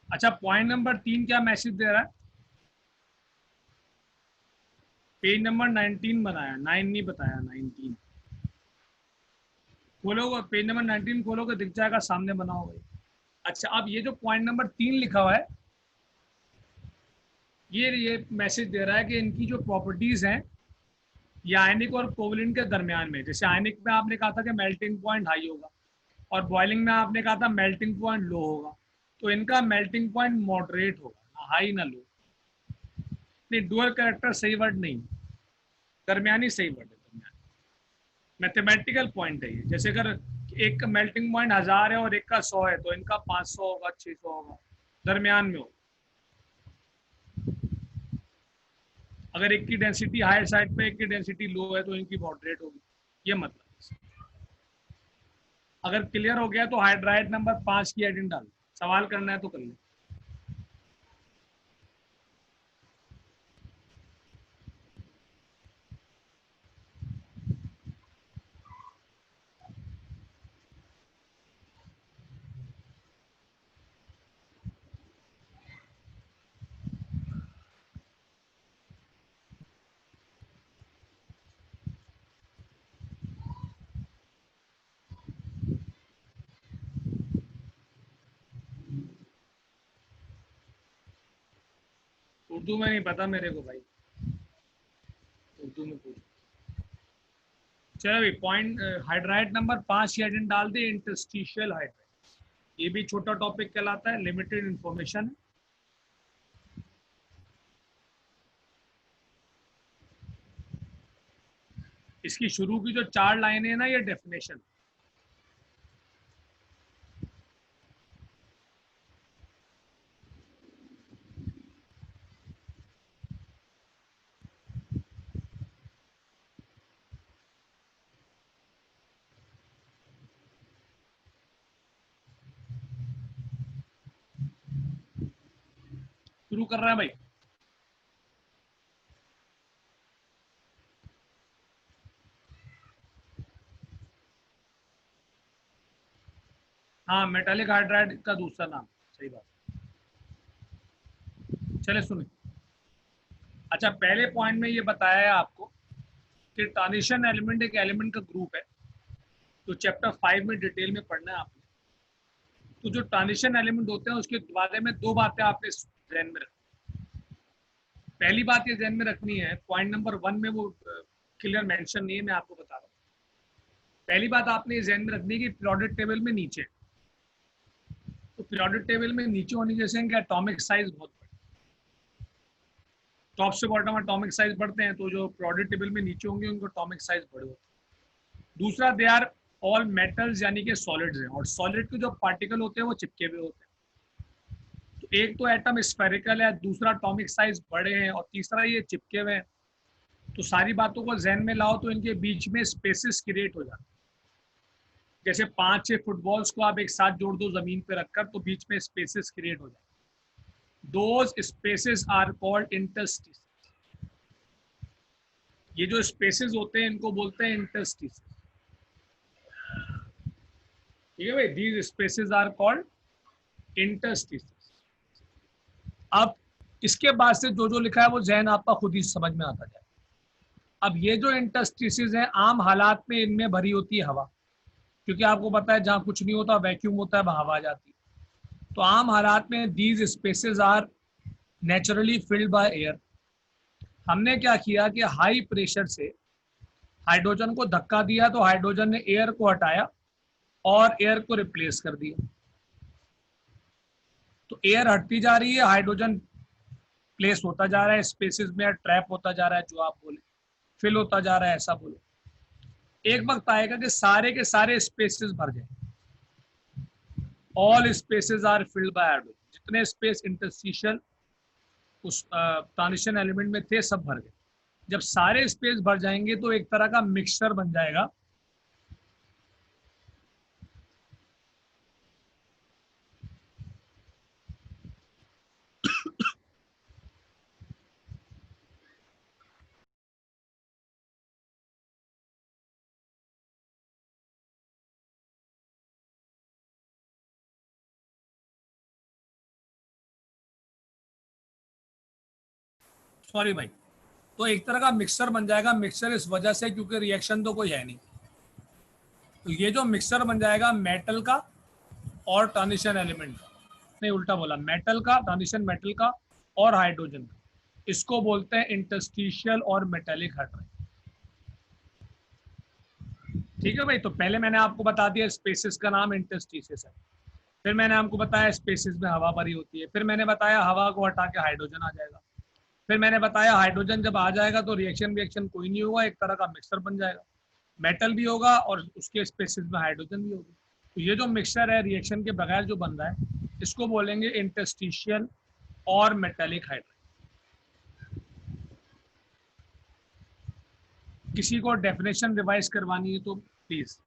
अच्छा, पॉइंट नंबर 3 क्या मैसेज दे रहा है? पेज नंबर 19 बनाया, 9 नहीं बताया, 19 खोलोगे, पेज नंबर 19 खोलोगे दिख जाएगा, सामने बना होगा। अच्छा, अब ये जो पॉइंट नंबर 3 लिखा हुआ है, ये मैसेज दे रहा है कि इनकी जो प्रॉपर्टीज हैं ये आयनिक और कोवलेंट के दरमियान में, जैसे आयनिक में आपने कहा था कि मेल्टिंग पॉइंट हाई होगा, और बॉइलिंग में आपने कहा था मेल्टिंग पॉइंट लो होगा, तो इनका मेल्टिंग पॉइंट मॉडरेट होगा, ना हाई ना लो। नहीं, डुअल कैरेक्टर सही वर्ड नहीं, दरमियानी सही वर्ड है, दरमियानी मैथमेटिकल पॉइंट है ये। जैसे अगर एक का मेल्टिंग पॉइंट 1000 है और एक का 100 है, तो इनका 500 होगा, 600 होगा, दरमियान में होगा। अगर एक की डेंसिटी हायर साइड पे, एक की डेंसिटी लो है, तो इनकी मॉडरेट होगी, ये मतलब। अगर क्लियर हो गया तो हाइड्राइड नंबर 5 की हेडिंग डाल। सवाल करना है तो कर ले। उर्दू में नहीं पता मेरे को भाई, उर्दू में पूछ। चलो भाई, पॉइंट हाइड्राइड नंबर 5 ये डाल दे, इंटरस्टिशियल हाइड्राइड। ये भी छोटा टॉपिक कहलाता है, लिमिटेड इंफॉर्मेशन। इसकी शुरू की जो 4 लाइनें हैं ना, ये डेफिनेशन। शुरू कर रहा है भाई। हाँ, मेटालिक हाइड्राइड का दूसरा नाम, सही बात। चले सुने। अच्छा, पहले पॉइंट में ये बताया है आपको कि ट्रांजिशन एलिमेंट एक एलिमेंट का ग्रुप है, तो चैप्टर 5 में डिटेल में पढ़ना है आपने। तो जो ट्रांजिशन एलिमेंट होते हैं उसके बारे में 2 बातें आपने ध्यान में रखनी। पहली बात ये ध्यान में रखनी है, पॉइंट नंबर 1 में वो क्लियर मेंशन नहीं है, मैं आपको बता रहा हूँ। पहली बात आपने ये ध्यान में रखनी है कि पीरियोडिक टेबल में नीचे, तो पीरियोडिक टेबल में नीचे होने जैसे कि एटॉमिक साइज बहुत बड़े, टॉप से बॉटम एटॉमिक साइज बढ़ते हैं, तो जो पीरियोडिक टेबल में नीचे होंगे उनको एटॉमिक साइज बड़े होते हैं। दूसरा, दे आर ऑल मेटल्स, यानी कि सॉलिड्स हैं, और सॉलिड के जो पार्टिकल होते हैं वो चिपके हुए होते हैं। तो एक तो एटम स्फेरिकल है, दूसरा एटॉमिक साइज बड़े हैं, और तीसरा ये चिपके हुए हैं। तो सारी बातों को जहन में लाओ तो इनके बीच में स्पेसेस क्रिएट हो जाते हैं। जैसे 5-6 फुटबॉल्स को आप एक साथ जोड़ दो जमीन पे रखकर, तो बीच में स्पेसेस क्रिएट हो जाए। Those spaces are called interstices. ये जो स्पेसेस होते हैं इनको बोलते हैं इंटरस्टिस। ठीक है भाई, दीज स्पेसेस आर कॉल्ड इंटरस्टिस। अब इसके बाद से जो जो लिखा है वो जहन आपका खुद ही समझ में आता जाए। अब ये जो इंटरस्टिसेस हैं, आम हालात में इनमें भरी होती है हवा, क्योंकि आपको पता है जहां कुछ नहीं होता वैक्यूम होता है, वहां हवा जाती है। तो आम हालात में these spaces are naturally filled by air. हमने क्या किया कि हाई प्रेशर से हाइड्रोजन को धक्का दिया, तो हाइड्रोजन ने एयर को हटाया और एयर को रिप्लेस कर दिया। तो एयर हटती जा रही है, हाइड्रोजन प्लेस होता जा रहा है स्पेसेस में, ट्रैप होता जा रहा है, जो आप बोले फिल होता जा रहा है, ऐसा बोलो। एक वक्त आएगा कि सारे के सारे स्पेसेस भर जाए, all spaces are filled by hydrogen. जितने स्पेस इंटरस्टिशियल उस ट्रांजिशन एलिमेंट में थे सब भर गए। जब सारे स्पेस भर जाएंगे तो एक तरह का मिक्सचर बन जाएगा। सॉरी भाई, तो एक तरह का मिक्सचर बन जाएगा। मिक्सचर इस वजह से क्योंकि रिएक्शन तो कोई है नहीं, तो ये जो मिक्सचर बन जाएगा मेटल का और ट्रांजिशन एलिमेंट का, नहीं उल्टा बोला, मेटल का, ट्रांजिशन मेटल का और हाइड्रोजन का, इसको बोलते हैं इंटरस्टिशियल और मेटेलिक हाइड्राइड। ठीक है भाई, तो पहले मैंने आपको बता दिया स्पेसिस का नाम इंटरस्टिशियस है, फिर मैंने आपको बताया स्पेसिस में हवा भरी होती है, फिर मैंने बताया हवा को हटा के हाइड्रोजन आ जाएगा, फिर मैंने बताया हाइड्रोजन जब आ जाएगा तो रिएक्शन रिएक्शन कोई नहीं होगा, एक तरह का मिक्सर बन जाएगा, मेटल भी होगा और उसके स्पेसिस में हाइड्रोजन भी होगी। तो ये जो मिक्सचर है रिएक्शन के बगैर जो बन रहा है, इसको बोलेंगे इंटरस्टिशियल और मेटेलिक हाइड्राइड। किसी को डेफिनेशन रिवाइज करवानी है तो प्लीज।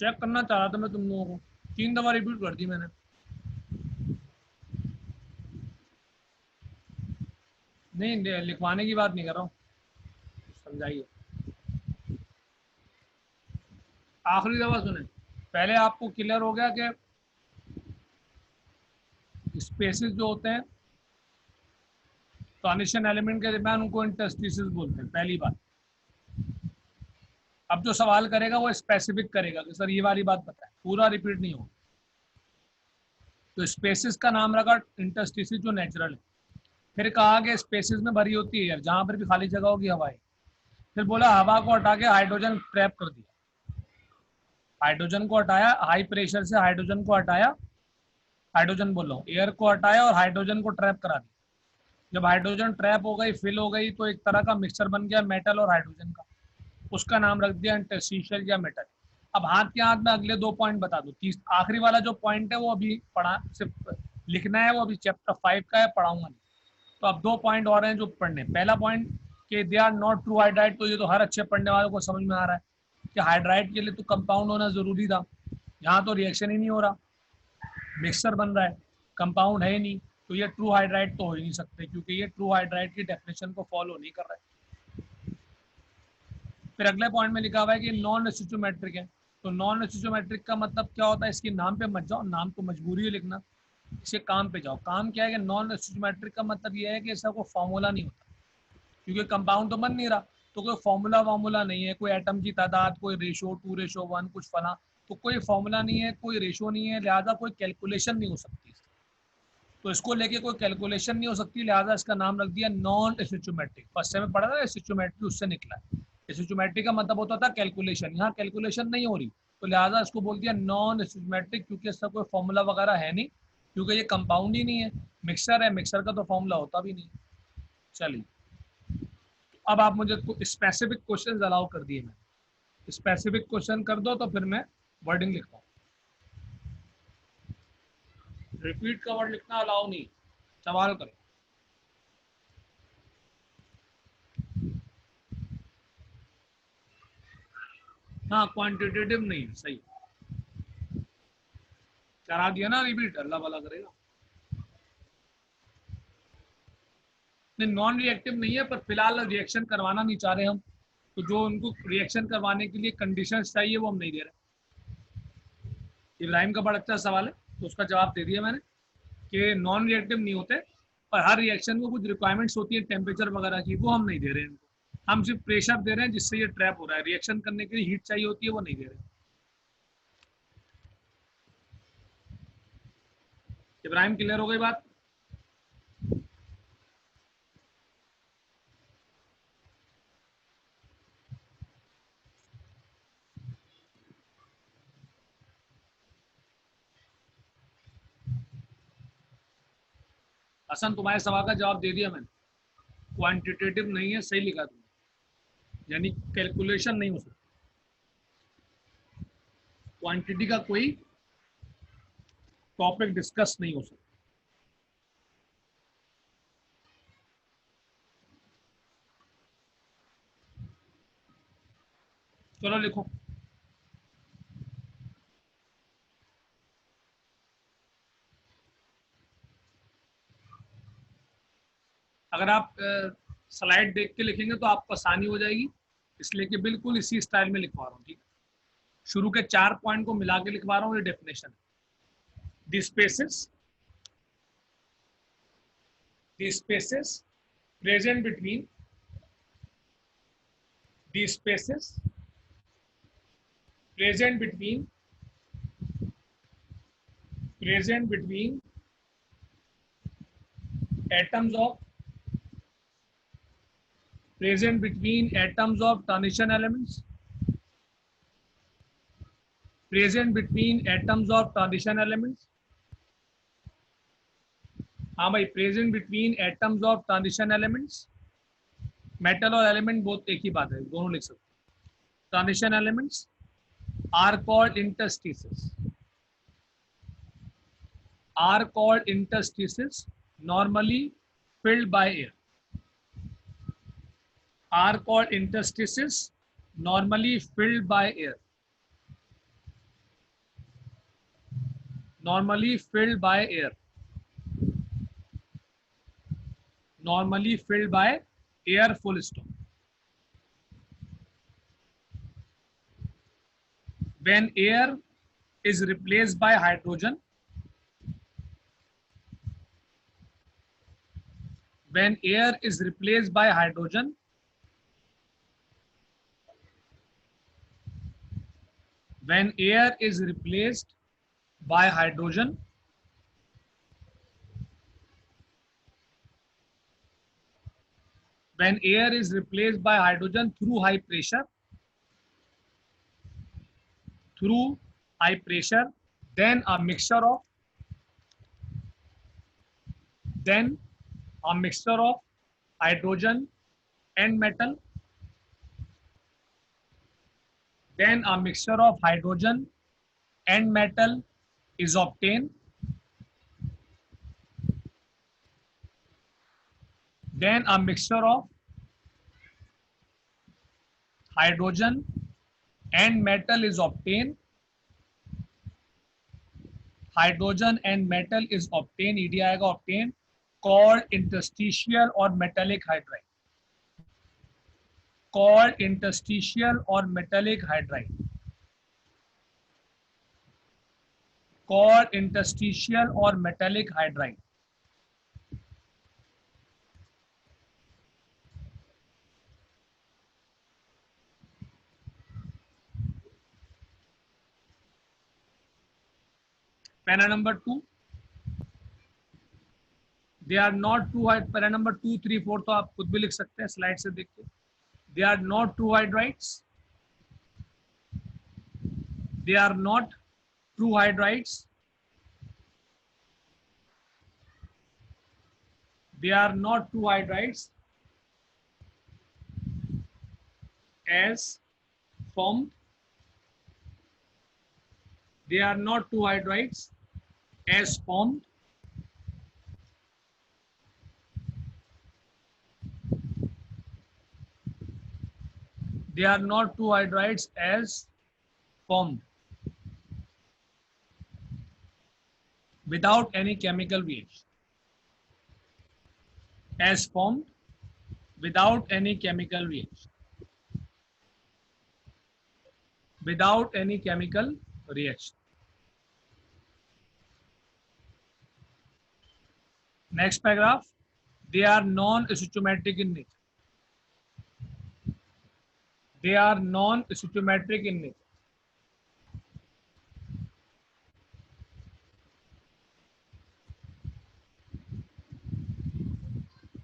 चेक करना चाह रहा था मैं तुम लोगों को, 3 दफा रिपीट कर दी मैंने। नहीं लिखवाने की बात नहीं कर रहा हूँ, समझाइए। आखिरी दफा सुने, पहले आपको क्लियर हो गया कि स्पेसिस जो होते हैं ट्रांजिशन एलिमेंट के दरमियान, उनको इंटरस्टिसेस बोलते हैं, पहली बात। अब जो सवाल करेगा वो स्पेसिफिक करेगा कि सर ये वाली बात पता है, पूरा रिपीट नहीं होगा। तो स्पेसिस का नाम रखा इंटरस्टिसेस जो नेचुरल है। फिर कहा कि स्पेसिस में भरी होती है एयर, जहां पर भी खाली जगह होगी हवाएं। फिर बोला हवा को हटा के हाइड्रोजन ट्रैप कर दिया, हाइड्रोजन को हटाया, हाई प्रेशर से हाइड्रोजन को हटाया, हाइड्रोजन बोल रहा हूँ, एयर को हटाया और हाइड्रोजन को ट्रैप करा दिया। जब हाइड्रोजन ट्रैप हो गई, फिल हो गई, तो एक तरह का मिक्सचर बन गया मेटल और हाइड्रोजन का, उसका नाम रख दिया इंटरस्टिशियल या मेटल। अब हाथ के हाथ में अगले 2 पॉइंट बता दो। आखिरी वाला जो पॉइंट है वो अभी पढ़ा, सिर्फ लिखना है, वो अभी चैप्टर 5 का है, पढ़ाऊंगा नहीं। तो अब 2 पॉइंट और हैं जो पढ़ने। पहला पॉइंट कि they are not true hydride, तो ये तो हर अच्छे पढ़ने वालों को समझ में आ रहा है कि हाइड्राइड के लिए तो कंपाउंड होना जरूरी था, यहाँ तो रिएक्शन ही नहीं हो रहा, मिक्सचर बन रहा है, कंपाउंड है ही नहीं, तो ये ट्रू हाइड्राइड तो हो ही नहीं सकते, क्योंकि ये ट्रू हाइड्राइड की डेफिनेशन को फॉलो नहीं कर रहा है। फिर अगले पॉइंट में लिखा हुआ है कि नॉन स्टिचोमेट्रिक है। तो नॉन स्टिचोमेट्रिक का मतलब क्या होता है, इसके नाम पे मत जाओ, नाम तो मजबूरी है लिखना, इसे काम पे जाओ। काम क्या है कि नॉन स्टिचोमेट्रिक का मतलब ये है कि इसका कोई फॉर्मूला नहीं होता, क्योंकि कंपाउंड तो बन नहीं रहा, तो कोई फॉर्मूला वार्मूला नहीं है, कोई एटम की तादाद, कोई रेशो 2:1 कुछ फला, तो कोई फॉर्मूला नहीं है, कोई रेशो नहीं है, लिहाजा कोई कैलकुलेशन नहीं हो सकती। तो इसको लेके कोई कैलकुलेशन नहीं हो सकती, लिहाजा इसका नाम रख दिया नॉन स्टिचोमेट्रिक। फर्स्ट टाइम में पढ़ा था स्टिचोमेट्रिक, उससे निकला है। स्टिचोमेट्रिक का मतलब होता था कैलकुलेशन, यहाँ कैलकुलेशन नहीं हो रही, तो लिहाजा इसको बोल दिया नॉन स्टिचोमेट्रिक, क्योंकि इसका कोई फॉर्मूला वगैरह है नहीं, क्योंकि ये कंपाउंड ही नहीं है, मिक्सर है, मिक्सर का तो फॉर्मूला होता भी नहीं। चलिए, अब आप मुझे स्पेसिफिक क्वेश्चन अलाउ कर दिए, मैं स्पेसिफिक क्वेश्चन कर दो तो फिर मैं वर्डिंग लिखता हूँ। रिपीट का वर्ड लिखना अलाउ नहीं, सवाल करो। हाँ, क्वांटिटेटिव नहीं, सही करा दिया ना रिपीट, अल्लाह भला करेगा। नहीं, नॉन रिएक्टिव नहीं है, पर फिलहाल रिएक्शन करवाना नहीं चाह रहे हम, तो जो उनको रिएक्शन करवाने के लिए कंडीशंस चाहिए वो हम नहीं दे रहे। इब्राहिम का बड़ा अच्छा सवाल है, तो उसका जवाब दे दिया मैंने कि नॉन रिएक्टिव नहीं होते, पर हर रिएक्शन को कुछ रिक्वायरमेंट्स होती है टेम्परेचर वगैरह की, वो हम नहीं दे रहे हैं इनको। हम सिर्फ प्रेशर दे रहे हैं जिससे ये ट्रैप हो रहा है, रिएक्शन करने के लिए हीट चाहिए होती है, वो नहीं दे रहे। इब्राहिम, क्लियर हो गई बात? हसन, तुम्हारे सवाल का जवाब दे दिया मैंने, क्वांटिटेटिव नहीं है, सही लिखा तुमने, यानी कैलकुलेशन नहीं हो सकती, क्वांटिटी का कोई टॉपिक डिस्कस नहीं हो सकता। चलो लिखो। अगर आप स्लाइड देख के लिखेंगे तो आपको आसानी हो जाएगी, इसलिए कि बिल्कुल इसी स्टाइल में लिखवा रहा हूँ, ठीक है। शुरू के 4 पॉइंट को मिला के लिखवा रहा हूँ, ये डेफिनेशन है। The spaces present between the spaces present between atoms of transition elements, हाँ भाई, present between atoms of transition elements, metal और एलिमेंट बहुत एक ही बात है, दोनों लिख सकते हैं। Transition elements are called interstices normally filled by air, are called interstices normally filled by air. normally filled by air, normally filled by air, full stop. When air is replaced by hydrogen, when air is replaced by hydrogen, when air is replaced by hydrogen, when air is replaced by hydrogen through high pressure, through high pressure, then a mixture of, then a mixture of hydrogen and metal, then a mixture of hydrogen and metal is obtained, then a mixture of hydrogen and metal is obtained, hydrogen and metal is obtained, ED आएगा obtained, called interstitial or metallic hydride, called interstitial or metallic hydride, called interstitial or metallic hydride. Para number 2, they are not true हाइड, para number 2, 3, 4 तो आप खुद भी लिख सकते हैं slide से देख के. They are not true hydrides, they are not true hydrides, they are not true hydrides as formed, they are not true hydrides as formed, they are not true hydrides as formed without any chemical reaction, as formed without any chemical reaction, without any chemical reaction. Next paragraph, they are non-stoichiometric in nature, they are non-stoichiometric in nature,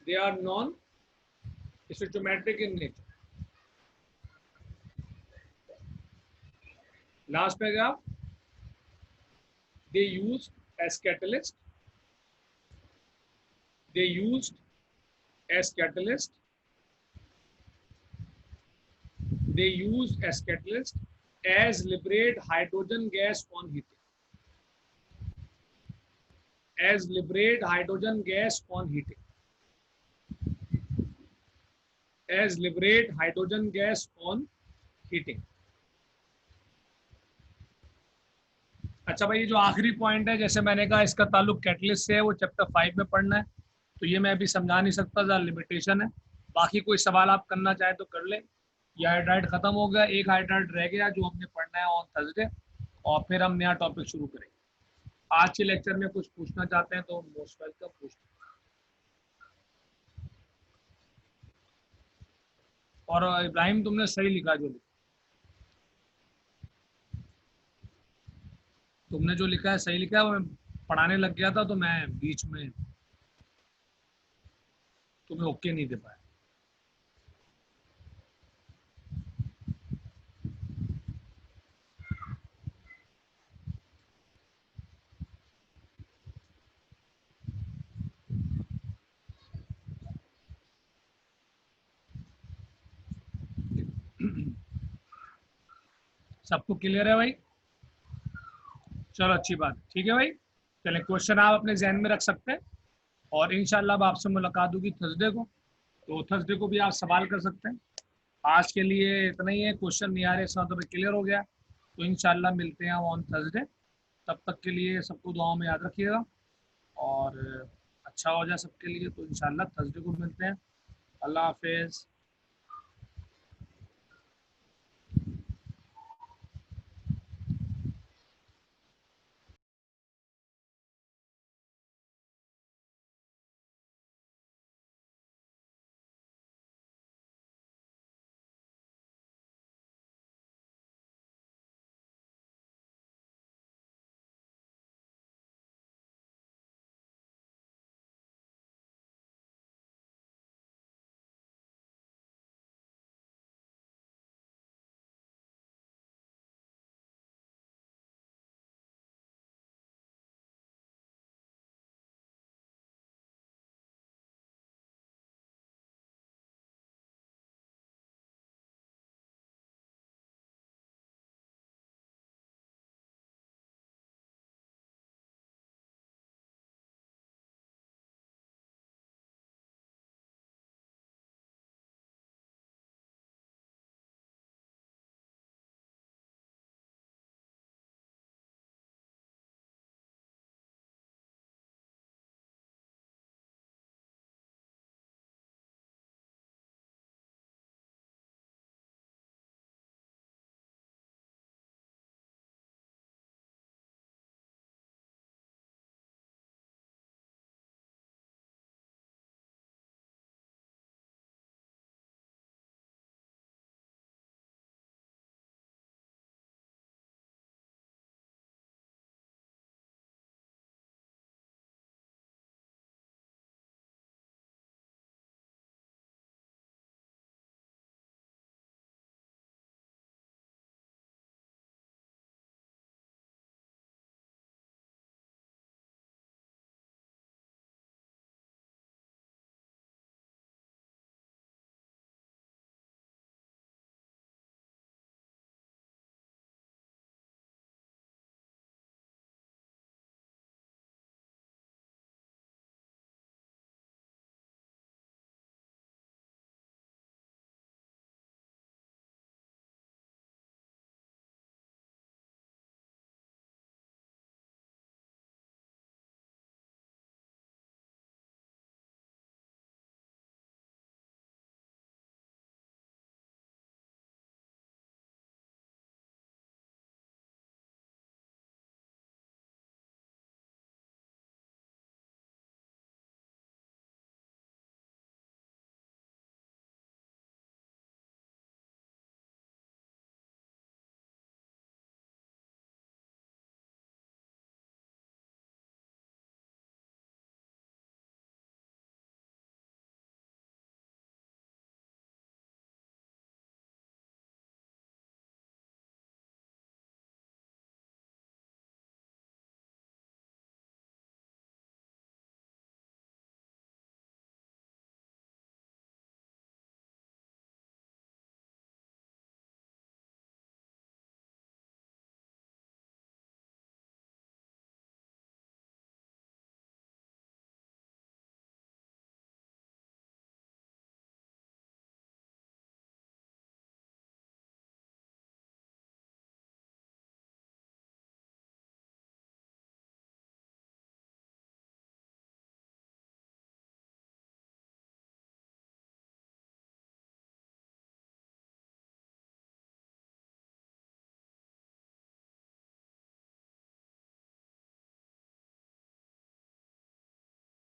they are non-stoichiometric in nature. Last paragraph, they used as catalyst, they used as catalyst, they used as catalyst as liberate hydrogen gas on heating, as liberate hydrogen gas on heating, as liberate hydrogen gas on heating. अच्छा भाई, ये जो आखिरी point है, जैसे मैंने कहा इसका ताल्लुक कैटलिस्ट से है, वो चैप्टर 5 में पढ़ना है, तो ये मैं अभी समझा नहीं सकता, ज़्यादा लिमिटेशन है. बाकी कोई सवाल आप करना चाहे तो कर ले. ये हाइड्राइड खत्म हो गया, एक हाइड्राइड रह गया जो हमने पढ़ना है ऑन थर्सडे, और फिर हम नया टॉपिक शुरू करेंगे. आज के लेक्चर में कुछ पूछना चाहते हैं तो मोस्ट वेलकम पूछ. और इब्राहिम तुमने सही लिखा, जो लिखा तुमने जो लिखा है सही लिखा है. मैं पढ़ाने लग गया था तो मैं बीच में तुम्हें ओके नहीं दे पाया. सबको क्लियर है भाई? चलो अच्छी बात, ठीक है भाई. चलें, क्वेश्चन आप अपने जहन में रख सकते हैं, और इंशाल्लाह आपसे मुलाकात होगी थर्सडे को, तो थर्सडे को भी आप सवाल कर सकते हैं. आज के लिए इतना ही है. क्वेश्चन नहीं आ रहे, इसका मतलब क्लियर हो गया, तो इंशाल्लाह मिलते हैं ऑन थर्सडे. तब तक के लिए सबको दुआओं में याद रखिएगा और अच्छा हो जाए सबके लिए। तो इंशाल्लाह थर्सडे को मिलते हैं। अल्लाह हाफिज़।